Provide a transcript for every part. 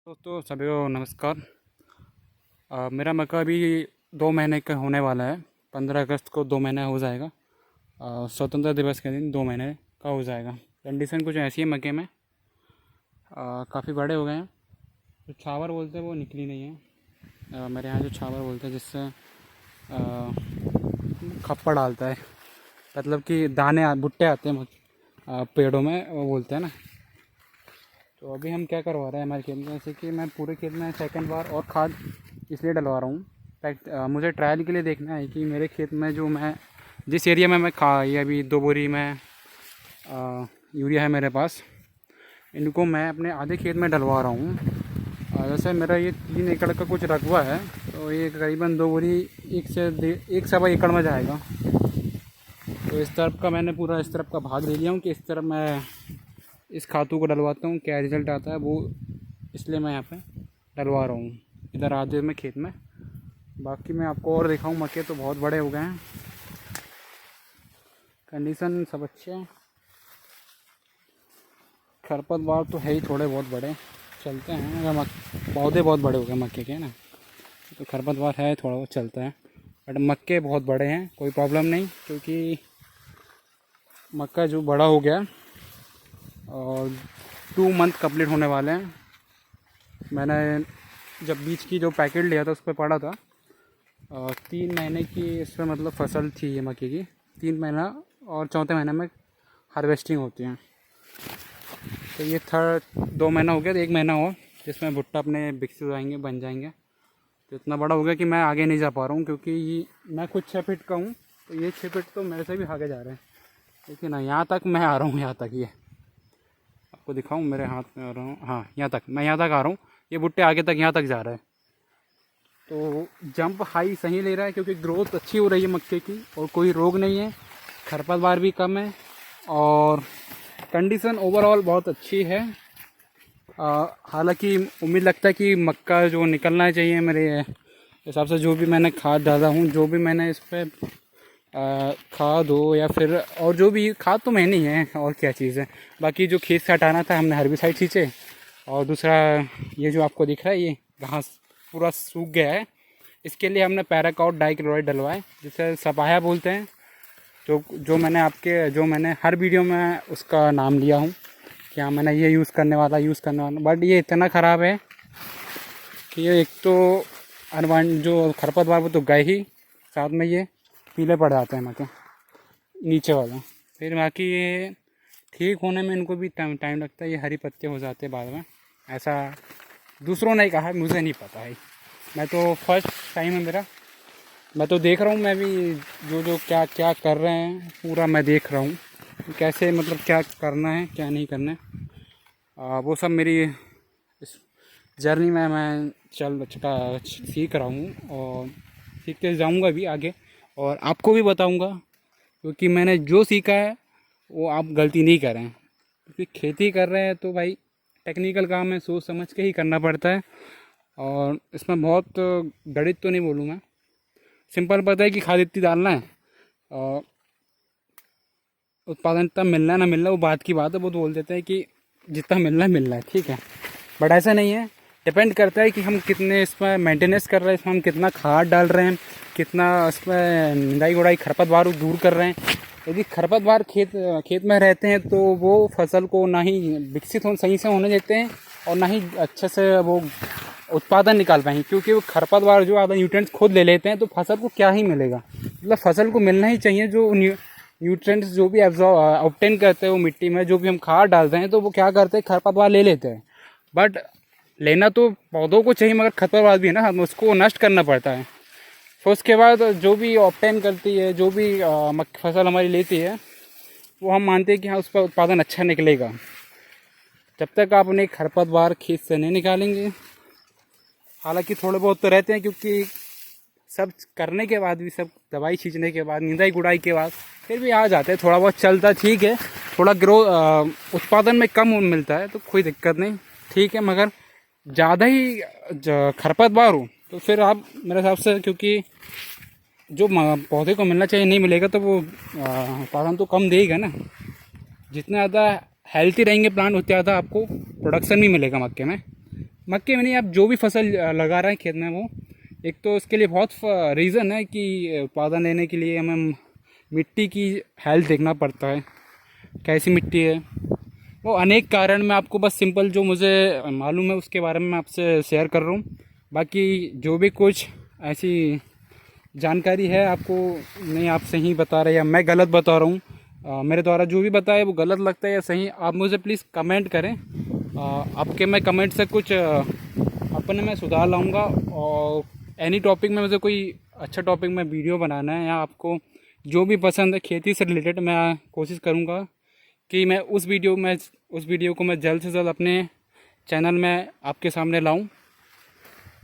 दोस्तों सभी को नमस्कार। मेरा मक्का अभी 2 महीने का होने वाला है। 15 अगस्त को 2 महीना हो जाएगा। स्वतंत्रता दिवस के दिन 2 महीने का हो जाएगा। कंडीशन कुछ ऐसी है मक्के में, काफ़ी बड़े हो गए हैं। जो छावर बोलते हैं वो निकली नहीं है। मेरे यहाँ जो छावर बोलते हैं जिससे खप्पड़ डालता है, मतलब कि दाने भुट्टे आते हैं पेड़ों में, वो बोलते हैं ना। तो अभी हम क्या करवा रहे हैं हमारे खेत में, जैसे कि मैं पूरे खेत में सेकंड बार और खाद इसलिए डलवा रहा हूँ। मुझे ट्रायल के लिए देखना है कि मेरे खेत में जो मैं जिस एरिया में मैं ये अभी 2 बोरी में यूरिया है मेरे पास, इनको मैं अपने आधे खेत में डलवा रहा हूँ। जैसे मेरा ये 3 एकड़ का कुछ रकबा है, तो ये करीबन 2 बोरी 1 से 1.25 एकड़ में जाएगा। तो इस तरफ का मैंने पूरा इस तरफ का भाग ले लिया हूँ कि इस तरफ मैं इस खातू को डलवाता हूँ, क्या रिज़ल्ट आता है वो, इसलिए मैं यहाँ पे डलवा रहा हूँ इधर आधे में खेत में। बाकी मैं आपको और दिखाऊँ, मक्के तो बहुत बड़े हो गए हैं, कंडीशन सब अच्छे हैं। खरपतवार तो है ही थोड़े बहुत बड़े चलते हैं, अगर पौधे बहुत बड़े हो गए मक्के के ना, तो खरपतवार है थोड़ा बहुत चलता है। बट मक्के बहुत बड़े हैं, कोई प्रॉब्लम नहीं, क्योंकि मक्का जो बड़ा हो गया और 2 मंथ कंप्लीट होने वाले हैं। मैंने जब बीज की जो पैकेट लिया था उस पर पढ़ा था 3 महीने की इसमें मतलब फसल थी ये मक्के की। 3 महीना और चौथे महीने में हार्वेस्टिंग होती है। तो ये 2 महीना हो गया, तो 1 महीना और जिसमें भुट्टा अपने विकसित हो जाएंगे, बन जाएंगे। तो इतना बड़ा हो गया कि मैं आगे नहीं जा पा रहा हूँ, क्योंकि मैं खुद 6 फीट का हूँ, तो ये 6 फीट तो मेरे से भी आगे जा रहे हैं। लेकिन ना यहाँ तक मैं आ रहा हूँ, यहाँ तक ये आपको दिखाऊं, मेरे हाथ में आ रहा हूँ, हाँ यहाँ तक मैं यहाँ तक आ रहा हूँ। ये भुट्टे आगे तक यहाँ तक जा रहा है। तो जंप हाई सही ले रहा है, क्योंकि ग्रोथ अच्छी हो रही है मक्के की और कोई रोग नहीं है, खरपतवार भी कम है और कंडीशन ओवरऑल बहुत अच्छी है। हालांकि उम्मीद लगता है कि मक्का जो निकलना चाहिए मेरे हिसाब से, जो भी मैंने खाद डाला हूँ, जो भी मैंने इस पर खाद हो या फिर और जो भी खाद तो मैंने ही है, और क्या चीज़ है। बाकी जो खेत से हटाना था हमने हर्बिसाइड छींचे, और दूसरा ये जो आपको दिख रहा है ये घास पूरा सूख गया है, इसके लिए हमने पैराकॉट डाइक्लोराइड डलवाए, जिसे सपाया बोलते हैं। जो मैंने हर वीडियो में उसका नाम लिया हूँ कि हाँ मैंने ये यूज़ करने वाला। बट ये इतना ख़राब है कि ये एक तो जो खरपतवार वो तो गए ही, साथ में ये पीले पड़ जाते हैं मक्के नीचे वाला। फिर बाकी ये ठीक होने में इनको भी टाइम लगता है, ये हरी पत्ते हो जाते हैं बाद में। ऐसा दूसरों ने कहा, मुझे नहीं पता है, मैं तो फर्स्ट टाइम है मेरा। मैं तो देख रहा हूँ, मैं भी जो क्या क्या कर रहे हैं पूरा मैं देख रहा हूँ, कैसे मतलब क्या करना है क्या नहीं करना है। वो सब मेरी इस जर्नी में मैं सीख रहा हूँ और सीखते जाऊँगा भी आगे, और आपको भी बताऊंगा, क्योंकि मैंने जो सीखा है वो आप गलती नहीं करें। क्योंकि खेती कर रहे हैं तो भाई टेक्निकल काम है, सोच समझ के ही करना पड़ता है। और इसमें बहुत गणित तो नहीं बोलूँगा, सिंपल पता है कि खाद इतनी डालना है और उत्पादन इतना मिलना है ना मिलना वो बात की बात है। वो तो बोल देते हैं कि जितना मिलना है ठीक है, बट ऐसा नहीं है। डिपेंड करता है कि हम कितने इसमें मेंटेनेंस कर रहे हैं, इसमें हम कितना खाद डाल रहे हैं, कितना इसमें निंदाई गुड़ाई खरपतवार दूर कर रहे हैं। यदि खरपतवार खेत में रहते हैं तो वो फसल को ना ही विकसित सही से होने देते हैं और ना ही अच्छे से वो उत्पादन निकाल पाएंगे, क्योंकि वो खरपतवार जो आधा न्यूट्रिएंट्स खुद ले लेते हैं, तो फसल को क्या ही मिलेगा। मतलब फसल को मिलना ही चाहिए जो न्यूट्रिएंट्स जो भी ऑब्टेन करते हैं वो मिट्टी में, जो भी हम खाद डालते हैं तो वो क्या करते हैं, खरपतवार ले लेते हैं। बट लेना तो पौधों को चाहिए, मगर खरपतवार भी है ना, उसको नष्ट करना पड़ता है। फिर उसके बाद जो भी ऑब्टेन करती है, जो भी फसल हमारी लेती है, वो हम मानते हैं कि हाँ उस पर उत्पादन अच्छा निकलेगा। जब तक आप उन्हें खरपतवार खेत से नहीं निकालेंगे, हालांकि थोड़े बहुत तो रहते हैं, क्योंकि सब करने के बाद भी, सब दवाई छींचने के बाद, निंदाई गुड़ाई के बाद फिर भी आ जाते हैं, थोड़ा बहुत चलता ठीक है। थोड़ा उत्पादन में कम मिलता है तो कोई दिक्कत नहीं, ठीक है। मगर ज़्यादा ही खरपतवार हो तो फिर आप मेरे हिसाब से, क्योंकि जो पौधे को मिलना चाहिए नहीं मिलेगा तो वो उत्पादन तो कम देगा ना। जितना ज़्यादा हेल्थी रहेंगे प्लांट, उतना ज़्यादा आपको प्रोडक्शन भी मिलेगा मक्के में। मक्के में नहीं, आप जो भी फसल लगा रहे हैं खेत में, वो एक तो उसके लिए बहुत रीज़न है कि उत्पादन लेने के लिए हमें मिट्टी की हेल्थ देखना पड़ता है, कैसी मिट्टी है, वो अनेक कारण मैं आपको बस सिंपल जो मुझे मालूम है उसके बारे में मैं आपसे शेयर कर रहा हूँ। बाकी जो भी कुछ ऐसी जानकारी है आपको नहीं, आप सही बता रहे हैं या मैं गलत बता रहा हूँ, मेरे द्वारा जो भी बताया वो गलत लगता है या सही, आप मुझे प्लीज़ कमेंट करें। आपके मैं कमेंट से कुछ अपने में सुधार लाऊंगा, और एनी टॉपिक में मुझे कोई अच्छा टॉपिक में वीडियो बनाना है या आपको जो भी पसंद है खेती से रिलेटेड, मैं कोशिश करूँगा कि मैं उस वीडियो को मैं जल्द से जल्द अपने चैनल में आपके सामने लाऊं।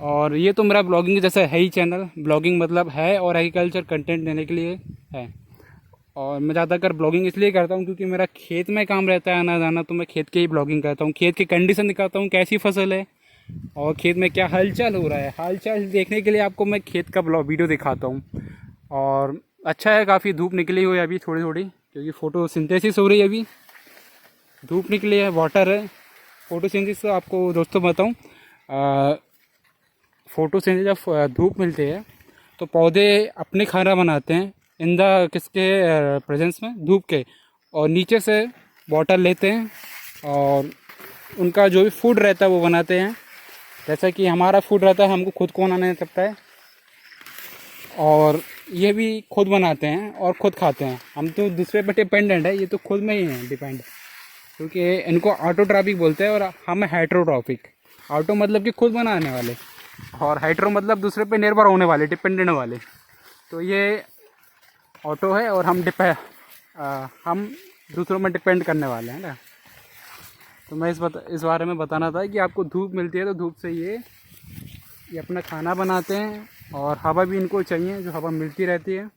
और ये तो मेरा ब्लॉगिंग जैसा है ही चैनल, ब्लॉगिंग मतलब है और एग्रीकल्चर कंटेंट देने के लिए है। और मैं ज़्यादातर ब्लॉगिंग इसलिए करता हूँ क्योंकि मेरा खेत में काम रहता है आना जाना, तो मैं खेत की ही ब्लॉगिंग करता हूँ, खेत की कंडीशन दिखाता हूँ, कैसी फसल है और खेत में क्या हालचाल हो रहा है। हालचाल देखने के लिए आपको मैं खेत का वीडियो दिखाता हूँ। और अच्छा है, काफ़ी धूप निकली हुई है अभी थोड़ी थोड़ी, क्योंकि फोटोसिंथेसिस हो रही है, अभी धूप निकली है, वाटर है। फोटोसिंथेसिस तो आपको दोस्तों बताऊँ, फोटोसिंथेसिस जब धूप मिलती है तो पौधे अपने खाना बनाते हैं इन द किसके प्रेजेंस में, धूप के, और नीचे से वाटर लेते हैं और उनका जो भी फूड रहता है वो बनाते हैं। जैसा कि हमारा फूड रहता है, हमको खुद को बनाना पड़ता है, और ये भी खुद बनाते हैं और खुद खाते हैं। हम तो दूसरे पर डिपेंडेंट है, ये तो खुद में ही हैं डिपेंड, क्योंकि इनको ऑटोट्रॉपिक बोलते हैं और हम हेटेरोट्रॉपिक। ऑटो मतलब कि खुद बनाने वाले, और हेटेरो मतलब दूसरे पे निर्भर होने वाले, डिपेंडेंट वाले। तो ये ऑटो है और हम दूसरों में डिपेंड करने वाले हैं ना। तो मैं इस बारे में बताना था कि आपको धूप मिलती है तो धूप से ये अपना खाना बनाते हैं, और हवा भी इनको चाहिए, जो हवा मिलती रहती है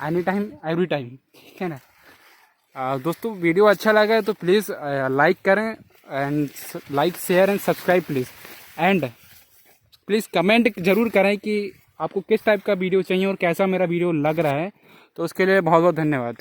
एनी टाइम एवरी टाइम, ठीक है ना। दोस्तों वीडियो अच्छा लगा है तो प्लीज़ लाइक करें, and like share and subscribe please, and please comment ज़रूर करें कि आपको किस टाइप का वीडियो चाहिए और कैसा मेरा वीडियो लग रहा है। तो उसके लिए बहुत बहुत धन्यवाद।